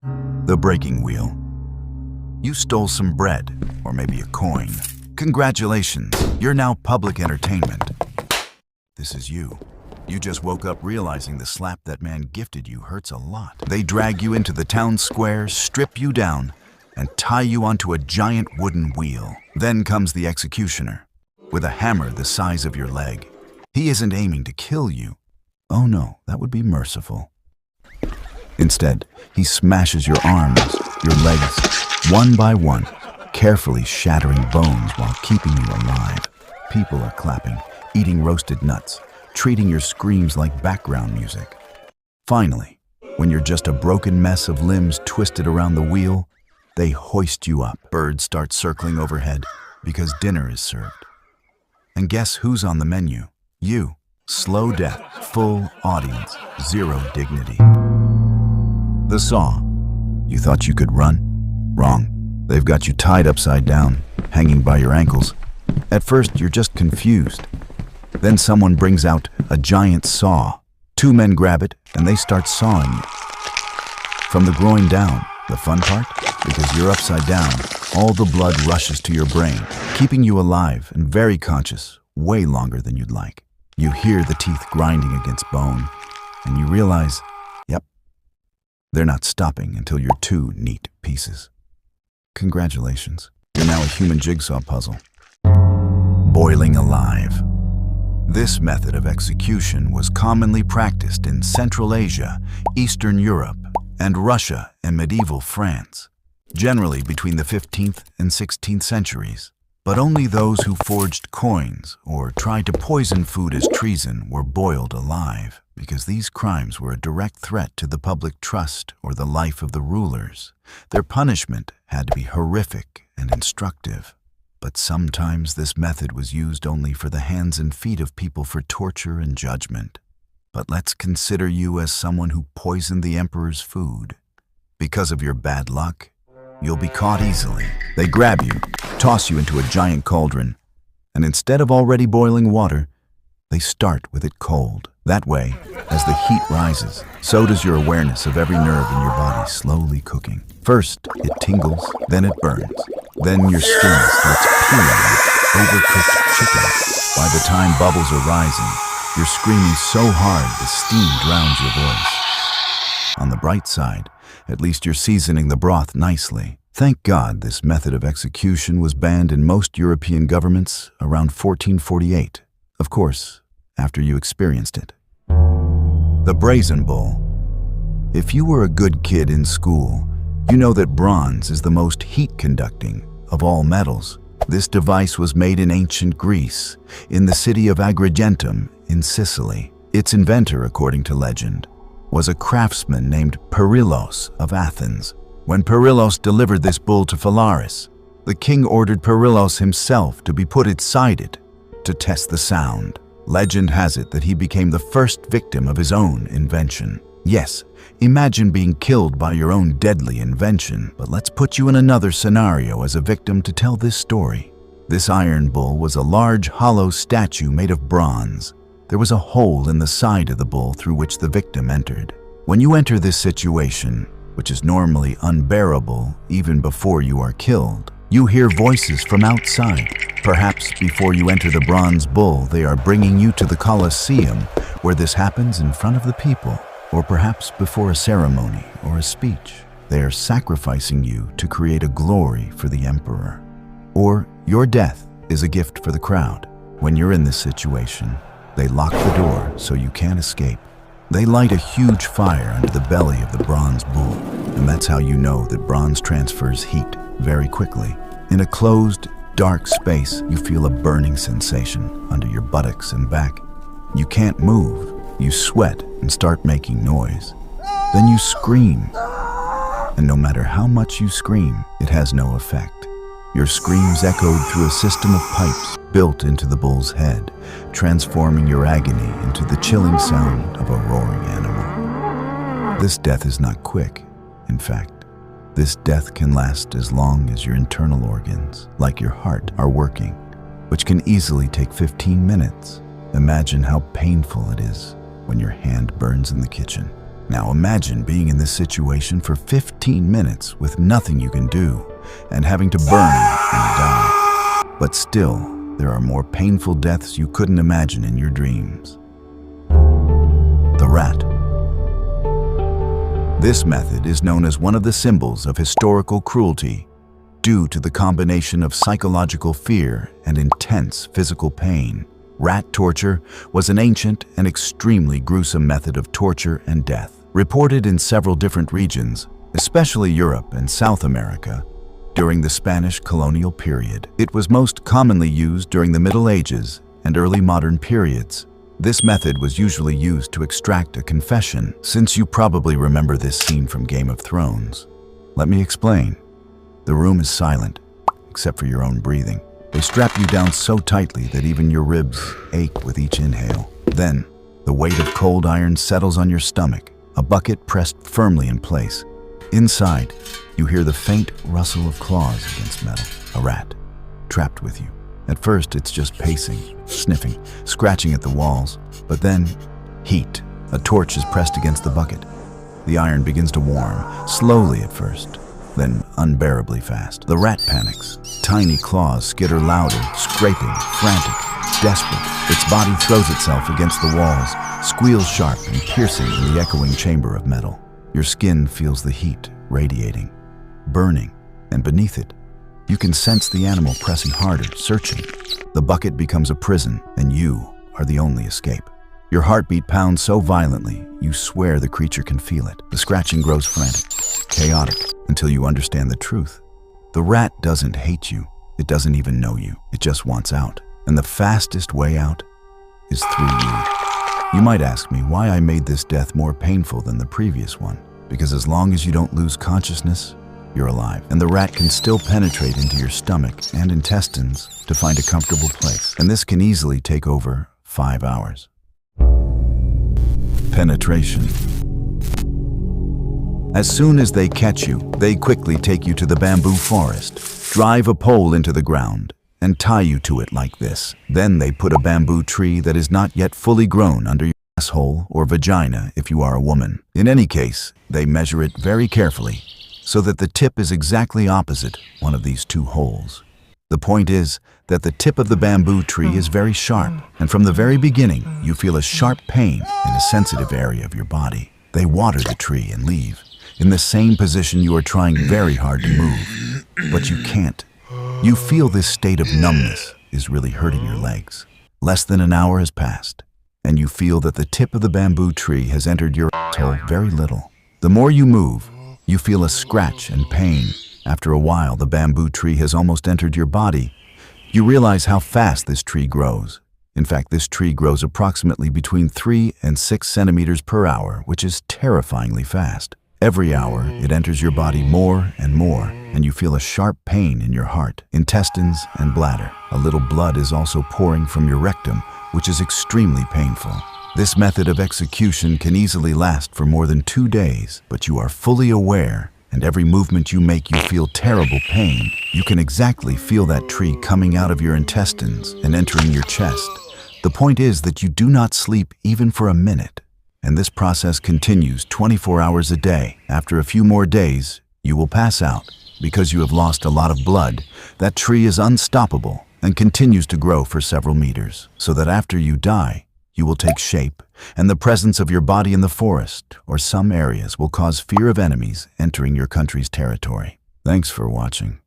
The breaking wheel. You stole some bread, or maybe a coin. Congratulations, you're now public entertainment. This is you. You just woke up realizing the slap that man gifted you hurts a lot. They drag you into the town square, strip you down, and tie you onto a giant wooden wheel. Then comes the executioner, with a hammer the size of your leg. He isn't aiming to kill you. Oh no, that would be merciful. Instead, he smashes your arms, your legs, one by one, carefully shattering bones while keeping you alive. People are clapping, eating roasted nuts, treating your screams like background music. Finally, when you're just a broken mess of limbs twisted around the wheel, they hoist you up. Birds start circling overhead because dinner is served. And guess who's on the menu? You. Slow death, full audience, zero dignity. The saw. You thought you could run? Wrong. They've got you tied upside down, hanging by your ankles. At first, you're just confused. Then someone brings out a giant saw. Two men grab it, and they start sawing you. From the groin down, the fun part? Because you're upside down, all the blood rushes to your brain, keeping you alive and very conscious, way longer than you'd like. You hear the teeth grinding against bone, and you realize, yep, they're not stopping until you're two neat pieces. Congratulations, you're now a human jigsaw puzzle. Boiling alive. This method of execution was commonly practiced in Central Asia, Eastern Europe, and Russia and medieval France, generally between the 15th and 16th centuries. But only those who forged coins or tried to poison food as treason were boiled alive, because these crimes were a direct threat to the public trust or the life of the rulers. Their punishment had to be horrific and instructive. But sometimes this method was used only for the hands and feet of people for torture and judgment. But let's consider you as someone who poisoned the emperor's food. Because of your bad luck, you'll be caught easily. They grab you, toss you into a giant cauldron, and instead of already boiling water, they start with it cold. That way, as the heat rises, so does your awareness of every nerve in your body slowly cooking. First, it tingles, then it burns. Then your skin starts peeling like overcooked chicken. By the time bubbles are rising, you're screaming so hard the steam drowns your voice. On the bright side, at least you're seasoning the broth nicely. Thank God this method of execution was banned in most European governments around 1448. Of course, after you experienced it. The Brazen Bull. If you were a good kid in school, you know that bronze is the most heat-conducting of all metals. This device was made in ancient Greece, in the city of Agrigentum in Sicily. Its inventor, according to legend, was a craftsman named Perillos of Athens. When Perillos delivered this bull to Phalaris, the king ordered Perillos himself to be put inside it to test the sound. Legend has it that he became the first victim of his own invention. Yes, imagine being killed by your own deadly invention, but let's put you in another scenario as a victim to tell this story. This iron bull was a large hollow statue made of bronze. There was a hole in the side of the bull through which the victim entered. When you enter this situation, which is normally unbearable even before you are killed, you hear voices from outside. Perhaps before you enter the bronze bull, they are bringing you to the Colosseum, where this happens in front of the people. Or perhaps before a ceremony or a speech. They are sacrificing you to create a glory for the emperor. Or your death is a gift for the crowd. When you're in this situation, they lock the door so you can't escape. They light a huge fire under the belly of the bronze bull, and that's how you know that bronze transfers heat very quickly. In a closed, dark space, you feel a burning sensation under your buttocks and back. You can't move. You sweat and start making noise. Then you scream. And no matter how much you scream, it has no effect. Your screams echoed through a system of pipes built into the bull's head, transforming your agony into the chilling sound of a roaring animal. This death is not quick. In fact, this death can last as long as your internal organs, like your heart, are working, which can easily take 15 minutes. Imagine how painful it is when your hand burns in the kitchen. Now imagine being in this situation for 15 minutes with nothing you can do and having to burn and die. But still, there are more painful deaths you couldn't imagine in your dreams. The rat. This method is known as one of the symbols of historical cruelty due to the combination of psychological fear and intense physical pain. Rat torture was an ancient and extremely gruesome method of torture and death, reported in several different regions, especially Europe and South America, during the Spanish colonial period. It was most commonly used during the Middle Ages and early modern periods. This method was usually used to extract a confession, since you probably remember this scene from Game of Thrones. Let me explain. The room is silent, except for your own breathing. They strap you down so tightly that even your ribs ache with each inhale. Then, the weight of cold iron settles on your stomach, a bucket pressed firmly in place. Inside, you hear the faint rustle of claws against metal. A rat, trapped with you. At first, it's just pacing, sniffing, scratching at the walls. But then, heat. A torch is pressed against the bucket. The iron begins to warm, slowly at first, then unbearably fast. The rat panics. Tiny claws skitter louder, scraping, frantic, desperate. Its body throws itself against the walls, squeals sharp and piercing in the echoing chamber of metal. Your skin feels the heat radiating, burning, and beneath it, you can sense the animal pressing harder, searching. The bucket becomes a prison, and you are the only escape. Your heartbeat pounds so violently, you swear the creature can feel it. The scratching grows frantic, chaotic, until you understand the truth. The rat doesn't hate you. It doesn't even know you. It just wants out. And the fastest way out is through you. You might ask me why I made this death more painful than the previous one. Because as long as you don't lose consciousness, you're alive. And the rat can still penetrate into your stomach and intestines to find a comfortable place. And this can easily take over 5 hours. Penetration. As soon as they catch you, they quickly take you to the bamboo forest, drive a pole into the ground, and tie you to it like this. Then they put a bamboo tree that is not yet fully grown under your asshole or vagina if you are a woman. In any case, they measure it very carefully so that the tip is exactly opposite one of these two holes. The point is that the tip of the bamboo tree is very sharp, and from the very beginning, you feel a sharp pain in a sensitive area of your body. They water the tree and leave. In the same position, you are trying very hard to move, but you can't. You feel this state of numbness is really hurting your legs. Less than an hour has passed, and you feel that the tip of the bamboo tree has entered your asshole very little. The more you move, you feel a scratch and pain. After a while, the bamboo tree has almost entered your body. You realize how fast this tree grows. In fact, this tree grows approximately between 3 and 6 centimeters per hour, which is terrifyingly fast. Every hour, it enters your body more and more, and you feel a sharp pain in your heart, intestines, and bladder. A little blood is also pouring from your rectum, which is extremely painful. This method of execution can easily last for more than 2 days, but you are fully aware, and every movement you make, you feel terrible pain. You can exactly feel that tree coming out of your intestines and entering your chest. The point is that you do not sleep even for a minute, and this process continues 24 hours a day. After a few more days, you will pass out. Because you have lost a lot of blood, that tree is unstoppable and continues to grow for several meters, so that after you die, you will take shape, and the presence of your body in the forest or some areas will cause fear of enemies entering your country's territory. Thanks for watching.